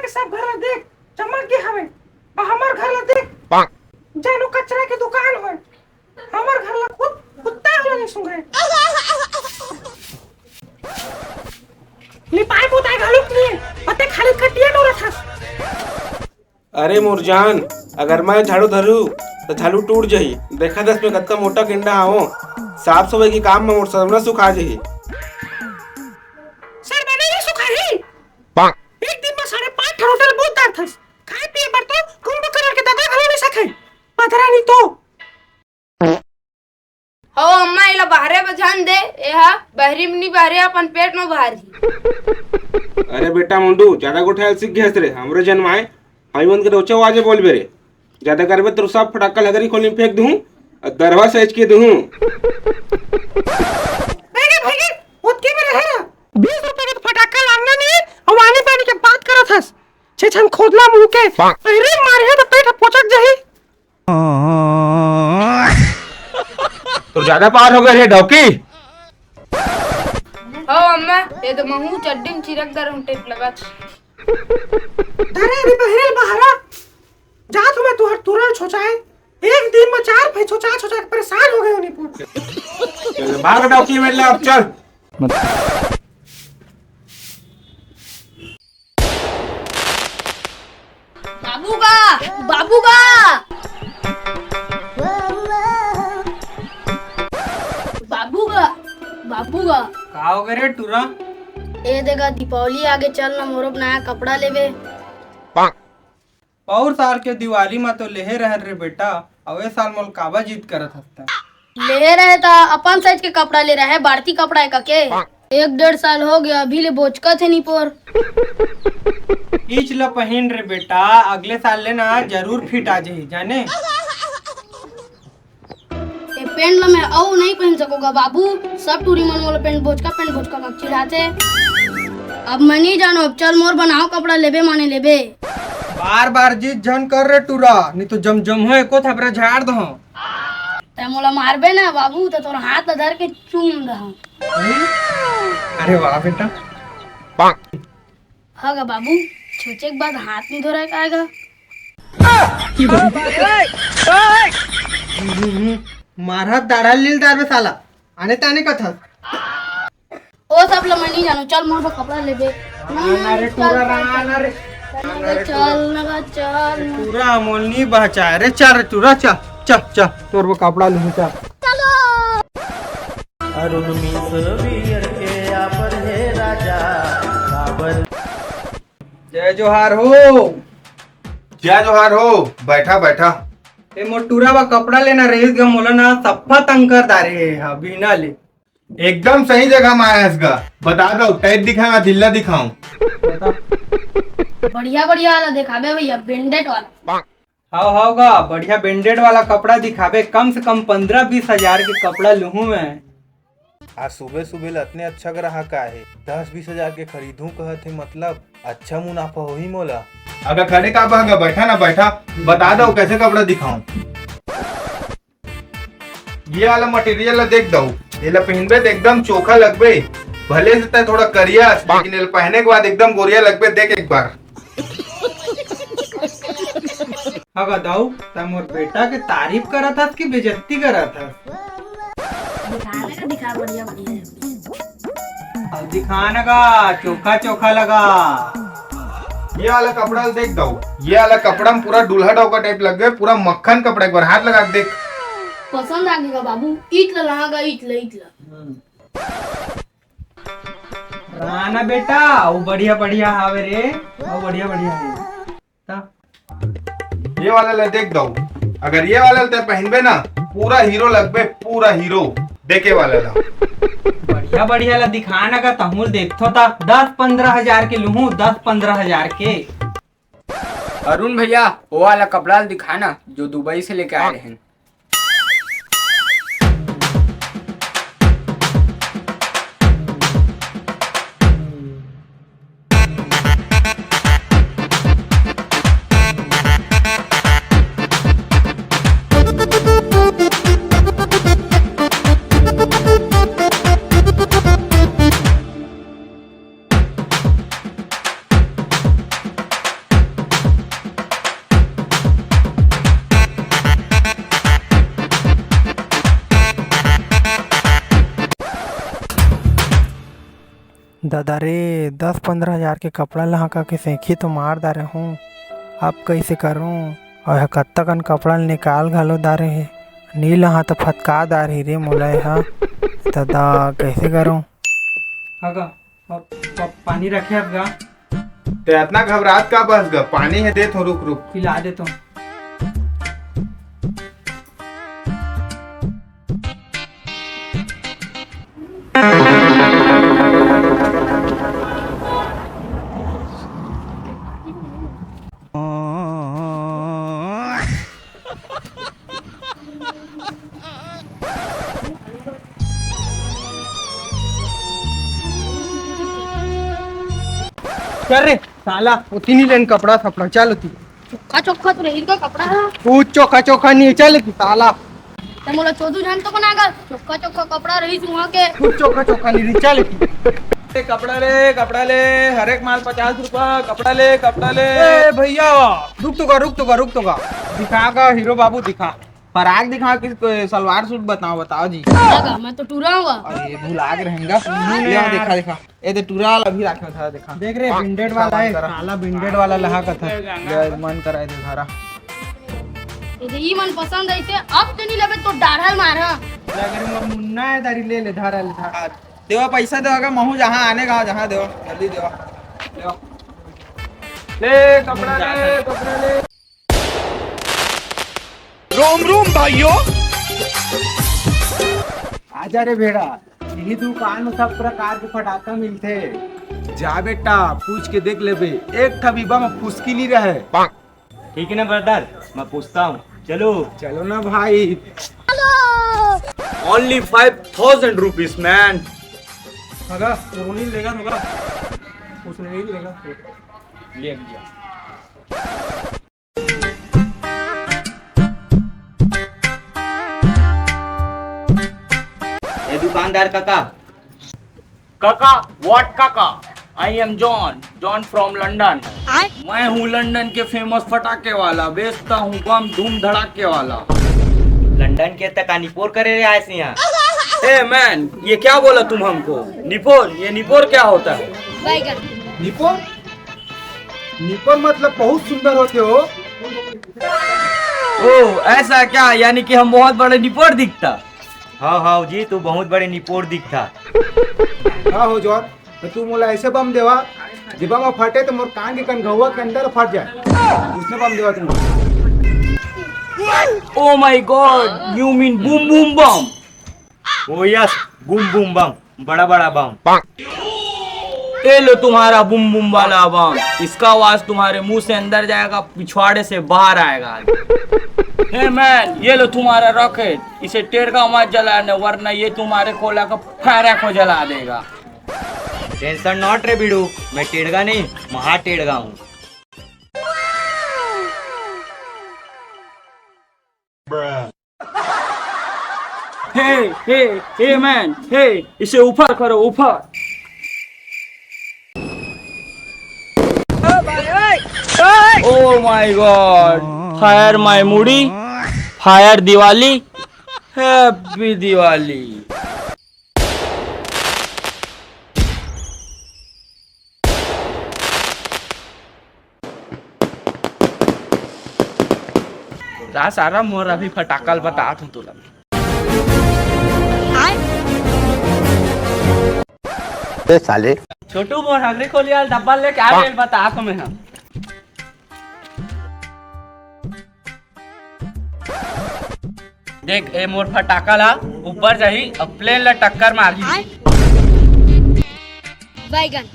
सब घर ला देख चमक के हवे हमार घर ला देख जानो कचरा के दुकान हो हमार घर ला कुत्ता होला नहीं सुन रहे लिपाई पोताई घालू नहीं पते खाली कटिया डोरा था। अरे मुरजान, अगर मैं झाड़ू धरू तो झाड़ू टूट जाही। देखा दस में कत्ता मोटा किंडा आओ साफ सफाई की काम में मोर सरना सुखा जाही। सर बने नहीं सुखाही एक दिन में 5.5 होटल बहुत दार था खाए पिए बर तो कुंभकर्ण के दादा घरे में सखे पधरा नहीं तो हो अम्मा इला बाहरे बजान दे एहा बहरी में नहीं बाहरे अपन पेट में बाहरी। अरे बेटा मुंडू ज्यादा गोठायल सीख गया रे हमरे जन्माए हाई मन के रोचे आवाजे बोल बेरे ज्यादा करबे तो सब फटाका लगरी खोली फेंक दूं और दरवा सेच के दूं। भाई भाई ओतके में रहे 20 रुपए का फटाका लाना नहीं और आने पानी के बात करत हस छे छन खोदला मुंह के अरे मारे तो पेट पोचक जाही। तो ज्यादा पार हो गए रे डौकी। हो अम्मा ये तो महू चड्डी में चिरक दर टेप लगा धरे अभी बहरल बहारा जा तुम्हें तुहर तुरल छोचाए एक दिन में 4 भाई छोचा छोचा परेशान हो गए उन्हीं पूरे चल भाग डौकी में ले अब चल। बाबू का का हो गए रे टूरा? ए देखा दीपावली आगे चल ना मोरो नया कपड़ा लेवे। और साल के दिवाली में तो लेहे रह रे बेटा अवे साल मोल काबा जीत करत हस्ता ले रहे था अपन साइज के कपड़ा ले रहा है भारतीय कपड़ा है के 1.5 साल हो गया अभी ले बोचका थे नहीं पोर इच ला पहन रे बेटा अगले साल लेना जरूर फिट आ जाही जाने। ये पेंट ला मैं औ नहीं पहन सकोगा बाबू सब टूरी मन मोला पेंट बोचका का चिढ़ाते अब मैं नहीं जानो अब चल मोर बनाओ कपड़ा लेबे माने लेबे। बार बार जीत झन कर रे टूरा नहीं तो जम जम हो एको थपरा झाड़ दो। ते मोला मारबे ना बाबू तो तोर हाथ धर के चूम दहूं। अरे वाह बेटा हागा बाबू छोचे के बाद हाथ नहीं धोरा काएगा मारा दाढ़ा लील दार साला आने ताने का था ओ सब ला मैं नहीं जानू चल मोर पर कपड़ा लेबे। अरे टूरा राना रे चल टूरा मोल नहीं बचा रे चल रे टूरा चल चल चल तोर वो कपड़ा ले चल जय जोहार हो। जय जोहार हो। बैठा बैठा ए मोटूरा बा कपड़ा लेना रहीस गा मोला ना सप्पा तंग कर दारे हा बिना ले एकदम सही जगह में आया इसका बता दो टाइट दिखाऊं दिल्ला दिखाऊं। बढ़िया वाला दिखाबे भैया ब्रांडेड वाला। हाउ गा बढ़िया ब्रांडेड वाला कपड़ा दिखाबे कम से कम 15-20 हजार के कपड़ा लूहू मैं। आज सुबह सुबह इतने अच्छा ग्राहक आए 10-20 हजार के खरीदूं कहते मतलब अच्छा मुनाफा हो ही मोला। अगर खड़े का भागा बैठा ना बैठा बता दो कैसे कपड़ा दिखाऊं। ये वाला मटेरियल ला देख दो ये ला पहनबे तो एकदम चोखा लगबे भले से थोड़ा करिया लेकिन ये पहने के बाद एकदम गोरिया लगबे देख एक बार। हागा दाऊ ता मोर बेटा के तारीफ करा था कि बेइज्जती करा था? दिखा बढ़िया अब दिखाने का चोखा चोखा लगा। ये वाला कपड़ा देख दो ये वाला कपड़ा में पूरा दूल्हा डोका टाइप लग गए पूरा मक्खन कपड़ा एक बार हाथ लगा के देख पसंद आ गया बाबू ईट लगा ईट राना बेटा वो बढ़िया हावे रे वो बढ़िया है ता ये वाला ला देख दो अगर ये वाला ते पहनबे ना पूरा हीरो लगबे पूरा हीरो देखे वाला ला बढ़िया ला दिखाना का तमुल देखतो ता 10-15 हजार के लूहू 10-15 हजार के। अरुण भैया वो वाला कपड़ा दिखाना जो दुबई से लेके आए हैं। दादा रे 10-15 हजार के कपड़ा लहा के सेंखी तो मार डारे हूँ, अब कैसे करूँ? और कत्ता कन कपड़ा निकाल घालो डारे है, नी लहा तो फटका डारे रे मोला हा दादा, कैसे करूँ? हगा पानी रखे अब गा ते इतना घबराहट का बस ग, पानी है दे तो रुक रुक। पिला दे तुम। कर रे साला, उतनी नहीं लेन कपड़ा थपड़ा, चल तू चोखा चोखा तो रही का कपड़ा है। तू चोखा चोखा नहीं, चल तू साला, तो मोला चोदू जान तो बना गल चोखा चोखा कपड़ा रही वहाँ के। तू चोखा चोखा नहीं, चल तू। कपड़ा ले हर एक माल 50 रुपया। कपड़ा ले ए भैया रुक तो गा दिखा का हीरो बाबू, दिखा पराग, दिखा किस सलवार सूट बताओ जी। लगा मैं तो टूरा हुआ। अरे भुला के रहेंगा, देखा देखा ये तो टूरा वाला भी रखा था, देखा देख रे बिंडेड वाला है, साला बिंडेड वाला लहा का था, मन कराए थे धारा। ये मन पसंद है, अब तो नहीं लगे तो डाढ़ल मारा। अगर मुन्ना है दारी ले ले, धारा ले धारा देवा, पैसा देगा महू, जहाँ आने का जहाँ देवा, जल्दी देवा ले कपड़ा ले। रोम भाइयों, आजा रे भेड़ा, यही दुकान में सब प्रकार के पटाखा मिलते। जा बेटा पूछ के देख ले बे, एक ठबीबा में फुसकी नहीं रहे। ठीक है ना ब्रदर, मैं पूछता हूँ, चलो ना भाई। Only 5000 rupees man. होगा वो नहीं लेगा, होगा उसने नहीं लेगा, ले लिया। ये दुकानदार काका व्हाट काका, I am John from London. मैं हूँ लंदन के फेमस फटाके वाला, बेचता हूँ बम धूम धड़ाके वाला। लंदन के तक निपोर करे रहे आए यहाँ। ए मैन, ये क्या बोला तुम हमको? निपोर, ये निपोर क्या होता है? निपोर निपोर मतलब बहुत सुंदर होते हो। ओ ऐसा क्या, यानी कि हम बहुत बड़े निपोर दिखता? हाँ जी, तू बहुत बड़े निपोर दिखता। हाँ हो जोर, तो तू मोला ऐसे बम देवा, जब बम फटे तो मोर कान के कनघुआ के अंदर फट जाए, उसने बम देवा तुम। Oh my god, you mean boom boom bam? Oh yes, boom boom bam, बड़ा बड़ा बम। ये लो तुम्हारा बुम बुम वाला बम, इसका आवाज तुम्हारे मुंह से अंदर जाएगा, पिछवाड़े से बाहर आएगा। हे मैन, ये लो तुम्हारा रॉकेट, इसे टेढ़ा मत जलाने वरना ये तुम्हारे कोला का फायरा को जला देगा। टेंशन नॉट रे बिड़ू, मैं टेढ़गा नहीं, महा टेढ़गा हूँ। हे मैन, हे इसे ऊपर करो, ऊपर। ओ माय गॉड, फायर माय मुड़ी, फायर दिवाली, हैप्पी दिवाली। सारा मोर अभी फटाकल बता हूँ तुला। साले छोटू मोर हगरी खोलिया डब्बा लेके आ गए, बता हमें हम। देख ए मोर फटाका ला ऊपर जाही, अब प्लेन ला टक्कर मारी। बैगन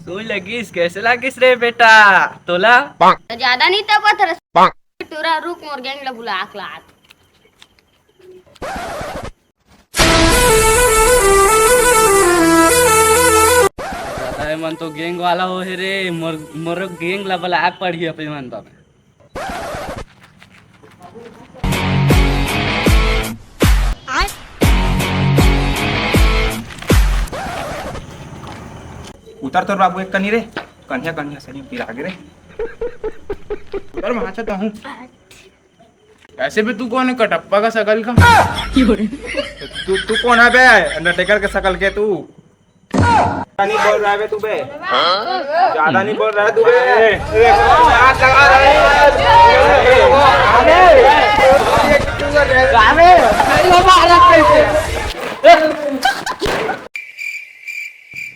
तू लगिस, कैसे लगिस रे बेटा तोला? ज्यादा नहीं था पत्थर टूरा, रुक मोर गैंग ला बुला आखलात। मन तो गैंग वाला हो रे, मोर गैंग ला बुला आग पड़ी अपने मन तो। उतर तो बाबू एक कनी रे, कन्या कन्या सनी पिला रे। कर भाचा तो हूँ। ऐसे भी तू कौन है, कटप्पा का शकल का? तू कौन है बे? अंडरटेकर के शकल के तू नहीं बोल रहा है बे? तू बे ज्यादा नहीं बोल रहा है तू बे? हाथ लगा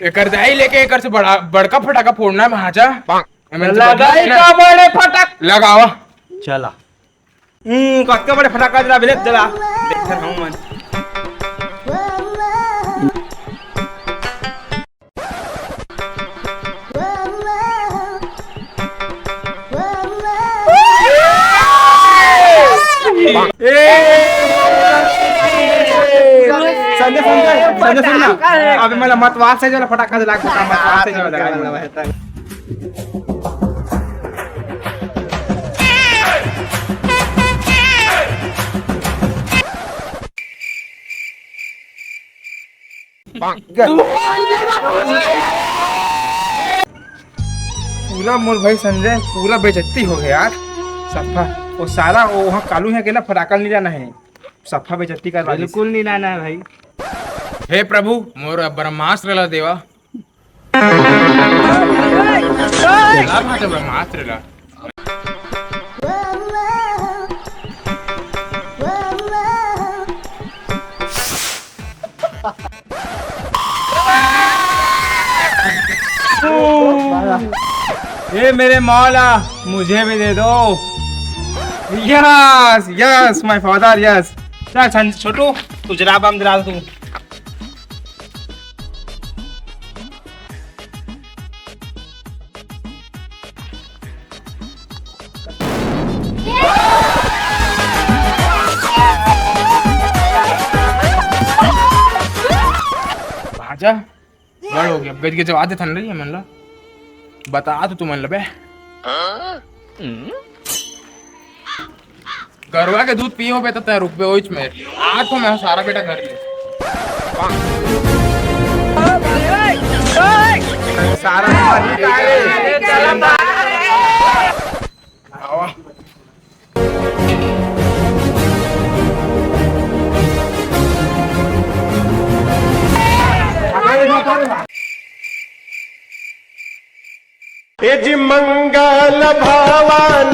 एकर जाई लेके एकर से बड़ा बड़का फटाका फोड़ना है भाचा। लगाई का बड़े फटाक लगावा। चला कक्का बड़े फटाका जला बिले जला देख रहा हूं मैं। संजय सुन ना, अबे मला मतवाद से जला फटाका जला के मतवाद से जला लगा। पूरा मोर भाई संजय पूरा बेइज्जती हो गया यार। सफा वो सारा वो वहाँ कालू है अकेला फटाका नहीं जाना है, सफा बेइज्जती कर। बिल्कुल नहीं लाना है भाई। हे प्रभु मोर ब्रह्मास्त्र ला देवा। ब्रह्मास्त्र ला ये मेरे मौला मुझे भी दे दो। Yes yes my father yes. चल छोटू तू जरा बम जला तू। भाजा बड़ हो गया गज के जवाब थन रही है मन ला बता तो तू मन लबे गरवा के दूध पियो पे तो रुक पे ओइच में आज तो मैं सारा बेटा घर ले सारा आवा मंगल भवन